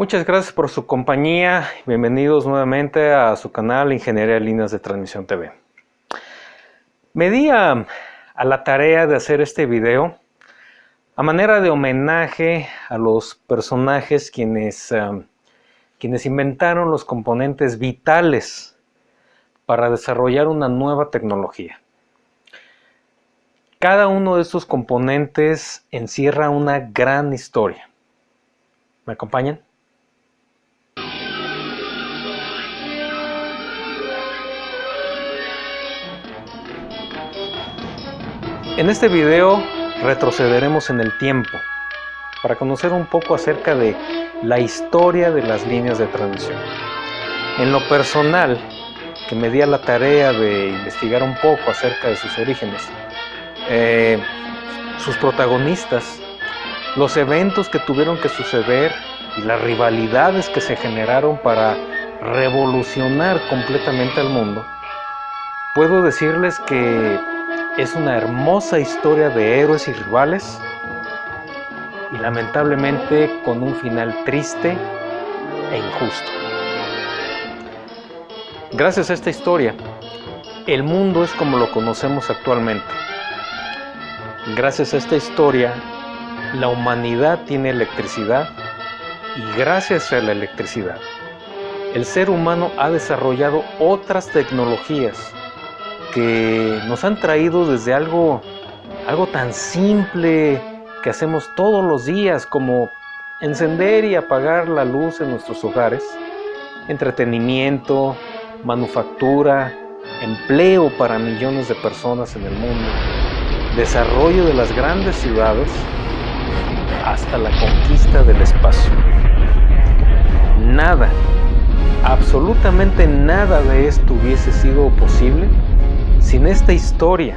Muchas gracias por su compañía. Bienvenidos nuevamente a su canal Ingeniería de Líneas de Transmisión TV. Me di a la tarea de hacer este video a manera de homenaje a los personajes quienes inventaron los componentes vitales para desarrollar una nueva tecnología. Cada uno de estos componentes encierra una gran historia. ¿Me acompañan? En este video retrocederemos en el tiempo para conocer un poco acerca de la historia de las líneas de transmisión. En lo personal, que me di a la tarea de investigar un poco acerca de sus orígenes, sus protagonistas, los eventos que tuvieron que suceder y las rivalidades que se generaron para revolucionar completamente al mundo, puedo decirles que es una hermosa historia de héroes y rivales y lamentablemente con un final triste e injusto. Gracias a esta historia, el mundo es como lo conocemos actualmente. Gracias a esta historia, la humanidad tiene electricidad y gracias a la electricidad, el ser humano ha desarrollado otras tecnologías que nos han traído desde algo tan simple que hacemos todos los días, como encender y apagar la luz en nuestros hogares, entretenimiento, manufactura, empleo para millones de personas en el mundo, desarrollo de las grandes ciudades, hasta la conquista del espacio. Nada, absolutamente nada de esto hubiese sido posible sin esta historia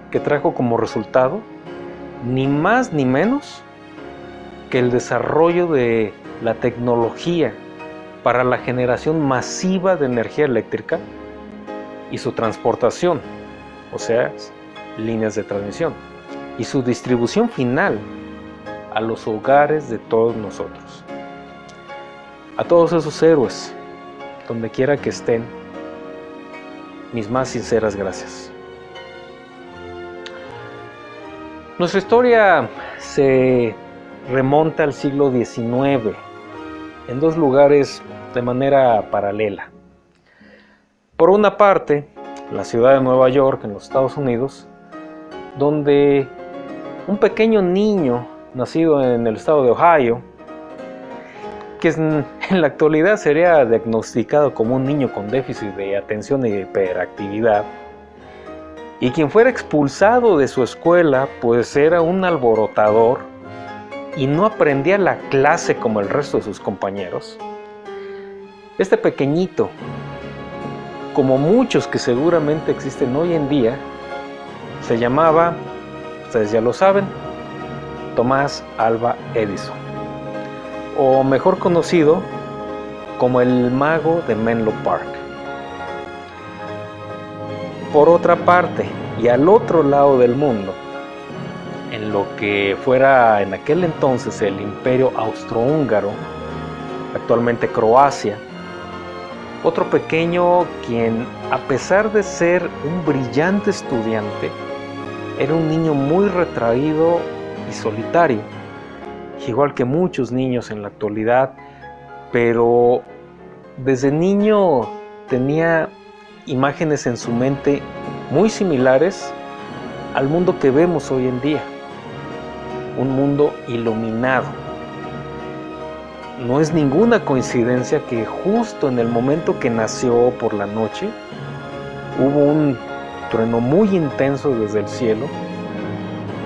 que trajo como resultado ni más ni menos que el desarrollo de la tecnología para la generación masiva de energía eléctrica y su transportación, o sea, líneas de transmisión, y su distribución final a los hogares de todos nosotros. A todos esos héroes, donde quiera que estén, mis más sinceras gracias. Nuestra historia se remonta al siglo XIX, en dos lugares de manera paralela. Por una parte, la ciudad de Nueva York, en los Estados Unidos, donde un pequeño niño nacido en el estado de Ohio, que en la actualidad sería diagnosticado como un niño con déficit de atención y de hiperactividad, y quien fuera expulsado de su escuela pues era un alborotador y no aprendía la clase como el resto de sus compañeros. Este pequeñito, como muchos que seguramente existen hoy en día, se llamaba, ustedes ya lo saben, Thomas Alva Edison, o mejor conocido como el mago de Menlo Park. Por otra parte, y al otro lado del mundo, en lo que fuera en aquel entonces el Imperio Austrohúngaro, actualmente Croacia, otro pequeño quien, a pesar de ser un brillante estudiante, era un niño muy retraído y solitario, igual que muchos niños en la actualidad, pero desde niño tenía imágenes en su mente muy similares al mundo que vemos hoy en día, un mundo iluminado. No es ninguna coincidencia que justo en el momento que nació por la noche hubo un trueno muy intenso desde el cielo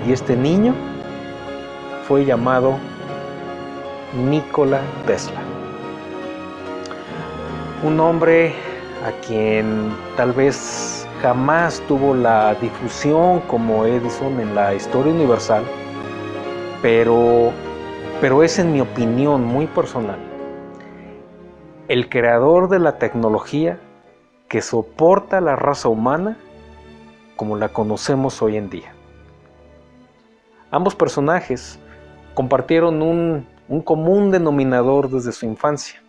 y este niño fue llamado Nikola Tesla, un hombre a quien tal vez jamás tuvo la difusión como Edison en la historia universal, pero es, en mi opinión muy personal, el creador de la tecnología que soporta a la raza humana como la conocemos hoy en día. Ambos personajes compartieron un un común denominador desde su infancia.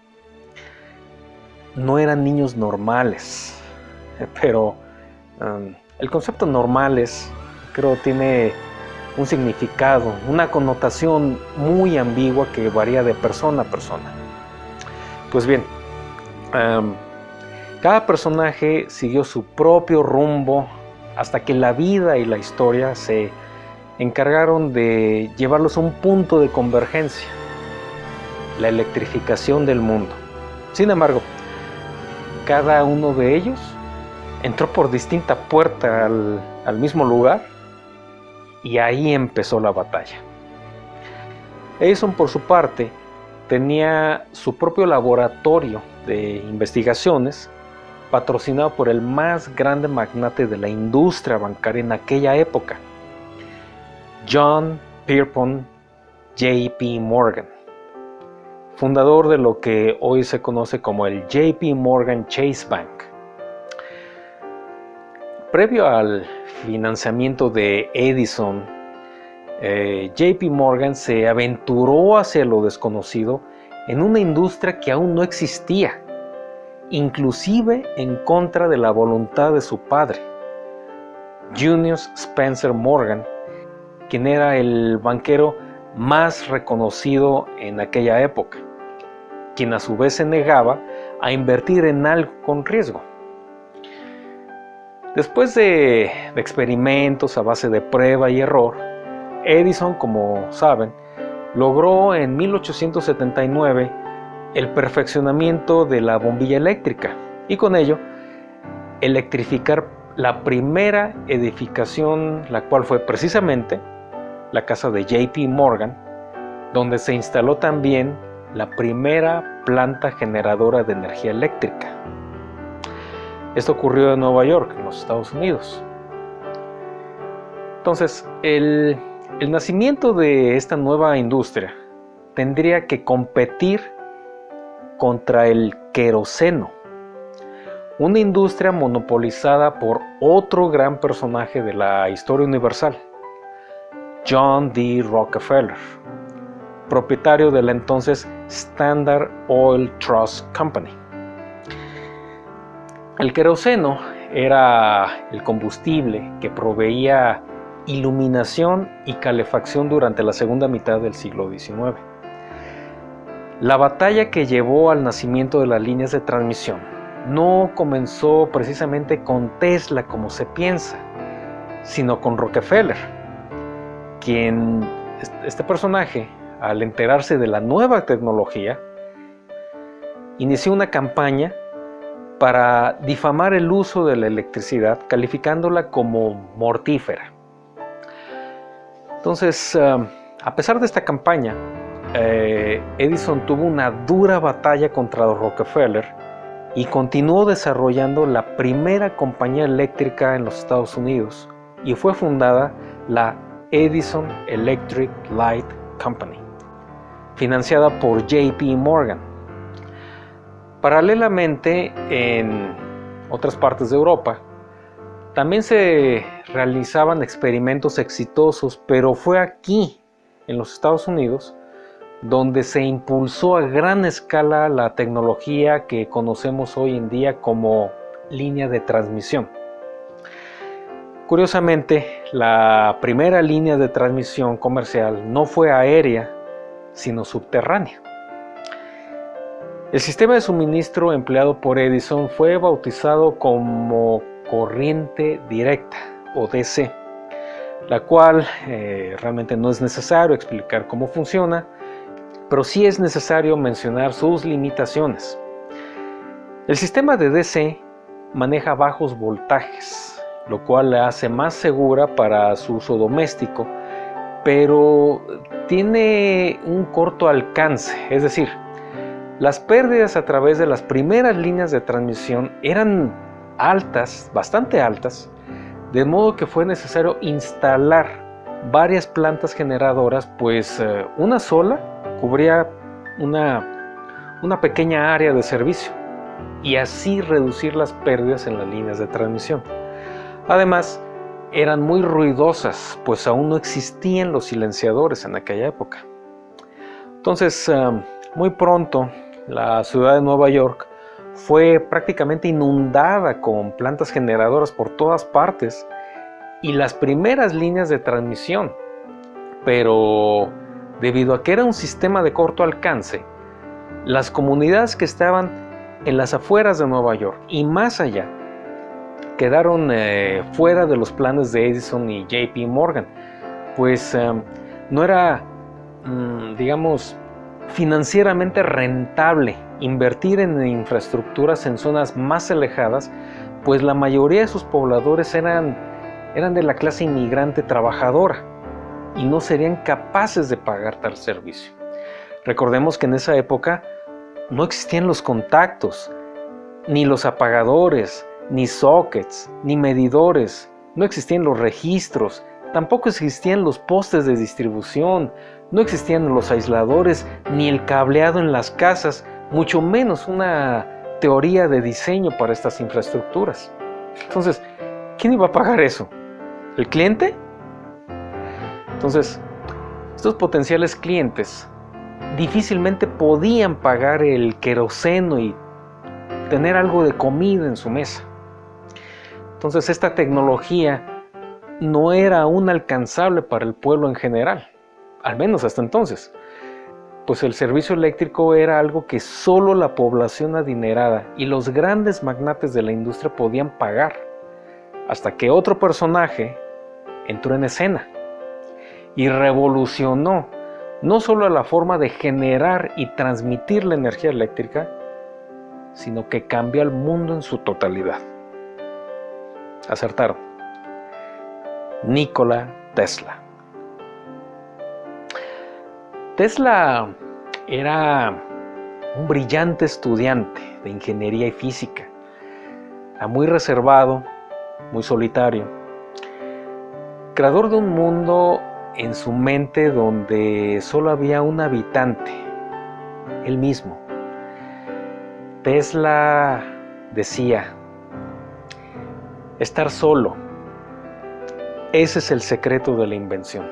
No eran niños normales, pero el concepto normales creo tiene un significado, una connotación muy ambigua que varía de persona a persona. Pues bien, cada personaje siguió su propio rumbo hasta que la vida y la historia se encargaron de llevarlos a un punto de convergencia, la electrificación del mundo. Sin embargo, cada uno de ellos entró por distinta puerta al mismo lugar y ahí empezó la batalla. Edison, por su parte, tenía su propio laboratorio de investigaciones patrocinado por el más grande magnate de la industria bancaria en aquella época, John Pierpont J.P. Morgan, fundador de lo que hoy se conoce como el J.P. Morgan Chase Bank. Previo al financiamiento de Edison, J.P. Morgan se aventuró hacia lo desconocido en una industria que aún no existía, inclusive en contra de la voluntad de su padre, Junius Spencer Morgan, quien era el banquero más reconocido en aquella época, quien a su vez se negaba a invertir en algo con riesgo. Después de experimentos a base de prueba y error, Edison, como saben, logró en 1879 el perfeccionamiento de la bombilla eléctrica y con ello electrificar la primera edificación, la cual fue precisamente la casa de J.P. Morgan, donde se instaló también la primera planta generadora de energía eléctrica. Esto ocurrió en Nueva York, en los Estados Unidos. Entonces, el nacimiento de esta nueva industria tendría que competir contra el queroseno, una industria monopolizada por otro gran personaje de la historia universal, John D. Rockefeller, propietario de la entonces Standard Oil Trust Company. El queroseno era el combustible que proveía iluminación y calefacción durante la segunda mitad del siglo XIX. La batalla que llevó al nacimiento de las líneas de transmisión no comenzó precisamente con Tesla como se piensa, sino con Rockefeller, quien, este personaje, al enterarse de la nueva tecnología, inició una campaña para difamar el uso de la electricidad, calificándola como mortífera. Entonces, a pesar de esta campaña, Edison tuvo una dura batalla contra Rockefeller y continuó desarrollando la primera compañía eléctrica en los Estados Unidos y fue fundada la Edison Electric Light Company, financiada por J.P. Morgan. Paralelamente, en otras partes de Europa, también se realizaban experimentos exitosos, pero fue aquí, en los Estados Unidos, donde se impulsó a gran escala la tecnología que conocemos hoy en día como línea de transmisión. Curiosamente, la primera línea de transmisión comercial no fue aérea, sino subterránea. El sistema de suministro empleado por Edison fue bautizado como corriente directa o DC, la cual realmente no es necesario explicar cómo funciona, pero sí es necesario mencionar sus limitaciones. El sistema de DC maneja bajos voltajes, lo cual la hace más segura para su uso doméstico, pero tiene un corto alcance, es decir, las pérdidas a través de las primeras líneas de transmisión eran altas, bastante altas, de modo que fue necesario instalar varias plantas generadoras, pues una sola cubría una pequeña área de servicio y así reducir las pérdidas en las líneas de transmisión. Además, eran muy ruidosas, pues aún no existían los silenciadores en aquella época. Entonces, muy pronto, la ciudad de Nueva York fue prácticamente inundada con plantas generadoras por todas partes y las primeras líneas de transmisión. Pero debido a que era un sistema de corto alcance, las comunidades que estaban en las afueras de Nueva York y más allá quedaron fuera de los planes de Edison y JP Morgan, pues no era, digamos, financieramente rentable invertir en infraestructuras en zonas más alejadas, pues la mayoría de sus pobladores eran de la clase inmigrante trabajadora y no serían capaces de pagar tal servicio. Recordemos que en esa época no existían los contactos, ni los apagadores, ni sockets, ni medidores, no existían los registros, tampoco existían los postes de distribución, no existían los aisladores, ni el cableado en las casas, mucho menos una teoría de diseño para estas infraestructuras. Entonces, ¿quién iba a pagar eso? ¿El cliente? Entonces, estos potenciales clientes difícilmente podían pagar el queroseno y tener algo de comida en su mesa. Entonces, esta tecnología no era aún alcanzable para el pueblo en general, al menos hasta entonces, pues el servicio eléctrico era algo que solo la población adinerada y los grandes magnates de la industria podían pagar, hasta que otro personaje entró en escena y revolucionó no solo la forma de generar y transmitir la energía eléctrica, sino que cambió al mundo en su totalidad. Acertaron. Nikola Tesla. Tesla era un brillante estudiante de ingeniería y física. Era muy reservado, muy solitario. Creador de un mundo en su mente donde solo había un habitante, él mismo. Tesla decía: estar solo, ese es el secreto de la invención.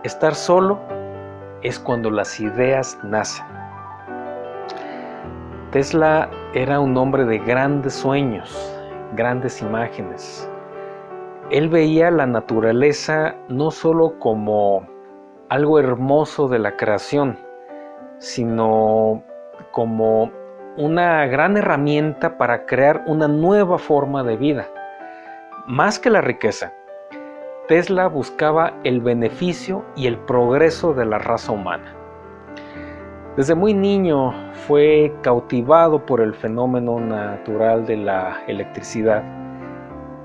Estar solo es cuando las ideas nacen. Tesla era un hombre de grandes sueños, grandes imágenes. Él veía la naturaleza no solo como algo hermoso de la creación, sino como una gran herramienta para crear una nueva forma de vida. Más que la riqueza, Tesla buscaba el beneficio y el progreso de la raza humana. Desde muy niño fue cautivado por el fenómeno natural de la electricidad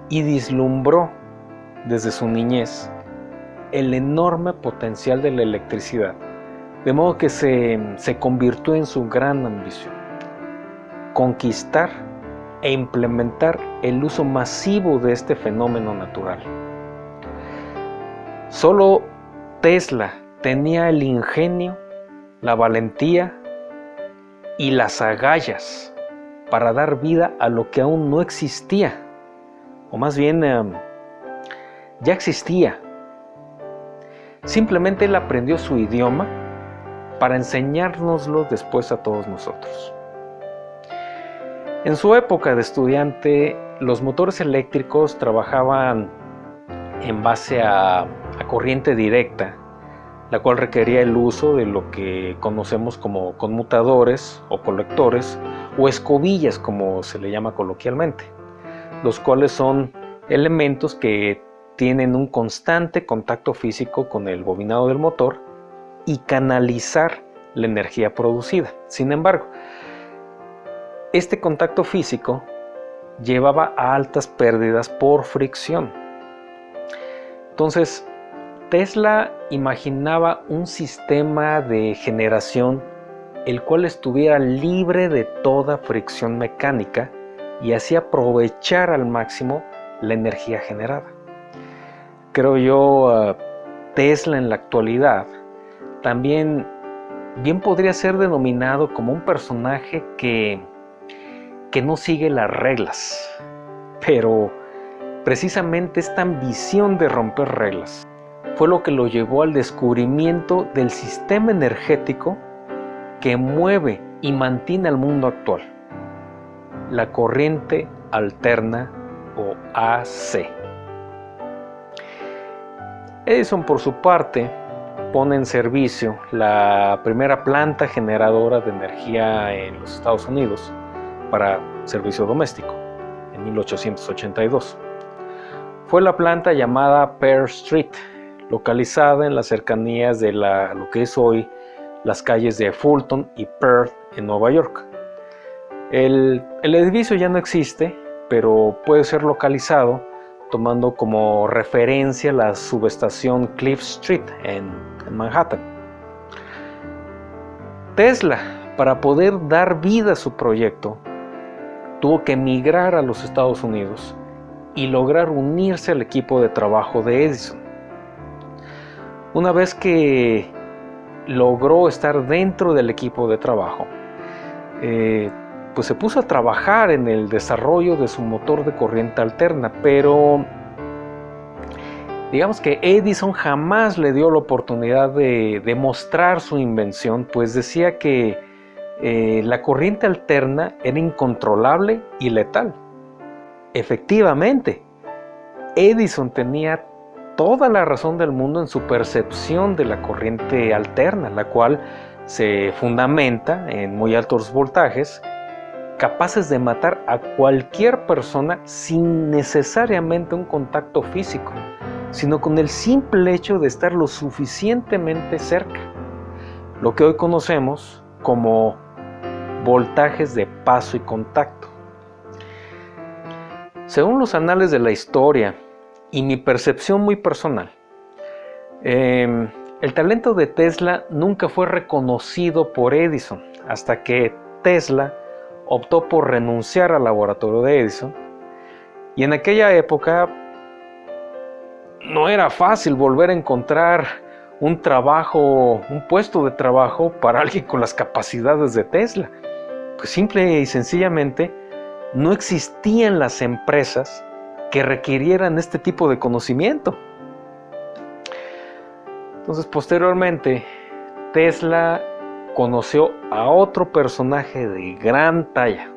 y vislumbró desde su niñez el enorme potencial de la electricidad, de modo que se convirtió en su gran ambición: conquistar e implementar el uso masivo de este fenómeno natural. Solo Tesla tenía el ingenio, la valentía y las agallas para dar vida a lo que aún no existía, o más bien ya existía. Simplemente él aprendió su idioma para enseñárnoslo después a todos nosotros. En su época de estudiante, los motores eléctricos trabajaban en base a corriente directa, la cual requería el uso de lo que conocemos como conmutadores o colectores o escobillas, como se le llama coloquialmente, los cuales son elementos que tienen un constante contacto físico con el bobinado del motor y canalizar la energía producida. Sin embargo, este contacto físico llevaba a altas pérdidas por fricción. Entonces, Tesla imaginaba un sistema de generación el cual estuviera libre de toda fricción mecánica y así aprovechar al máximo la energía generada. Creo yo, Tesla en la actualidad también bien podría ser denominado como un personaje que no sigue las reglas, pero precisamente esta ambición de romper reglas fue lo que lo llevó al descubrimiento del sistema energético que mueve y mantiene al mundo actual, la corriente alterna o AC. Edison, por su parte, pone en servicio la primera planta generadora de energía en los Estados Unidos para servicio doméstico en 1882. Fue la planta llamada Pearl Street, localizada en las cercanías de lo que es hoy las calles de Fulton y Pearl en Nueva York. El edificio ya no existe, pero puede ser localizado tomando como referencia la subestación Cliff Street en Manhattan. Tesla, para poder dar vida a su proyecto, tuvo que emigrar a los Estados Unidos y lograr unirse al equipo de trabajo de Edison. Una vez que logró estar dentro del equipo de trabajo, pues se puso a trabajar en el desarrollo de su motor de corriente alterna, pero digamos que Edison jamás le dio la oportunidad de demostrar su invención, pues decía que la corriente alterna era incontrolable y letal. Efectivamente, Edison tenía toda la razón del mundo en su percepción de la corriente alterna, la cual se fundamenta en muy altos voltajes, capaces de matar a cualquier persona sin necesariamente un contacto físico, sino con el simple hecho de estar lo suficientemente cerca, lo que hoy conocemos como voltajes de paso y contacto. Según los anales de la historia y mi percepción muy personal, el talento de Tesla nunca fue reconocido por Edison hasta que Tesla optó por renunciar al laboratorio de Edison, y en aquella época no era fácil volver a encontrar un puesto de trabajo para alguien con las capacidades de Tesla. Pues simple y sencillamente no existían las empresas que requirieran este tipo de conocimiento. Entonces, posteriormente, Tesla conoció a otro personaje de gran talla,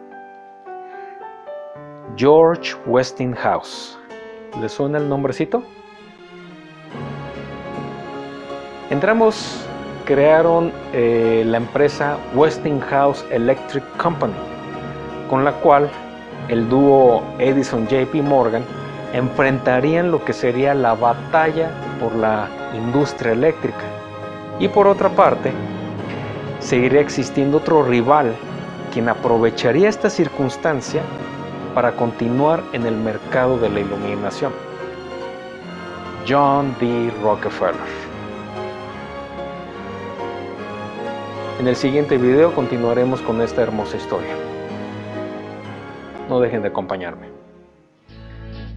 George Westinghouse. ¿Le suena el nombrecito? Entre ambos crearon la empresa Westinghouse Electric Company, con la cual el dúo Edison-JP Morgan enfrentarían lo que sería la batalla por la industria eléctrica. Y por otra parte, seguiría existiendo otro rival quien aprovecharía esta circunstancia para continuar en el mercado de la iluminación, John D. Rockefeller. En el siguiente video continuaremos con esta hermosa historia. No dejen de acompañarme.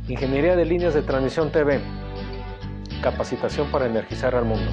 Ingeniería de Líneas de Transmisión TV. Capacitación para energizar al mundo.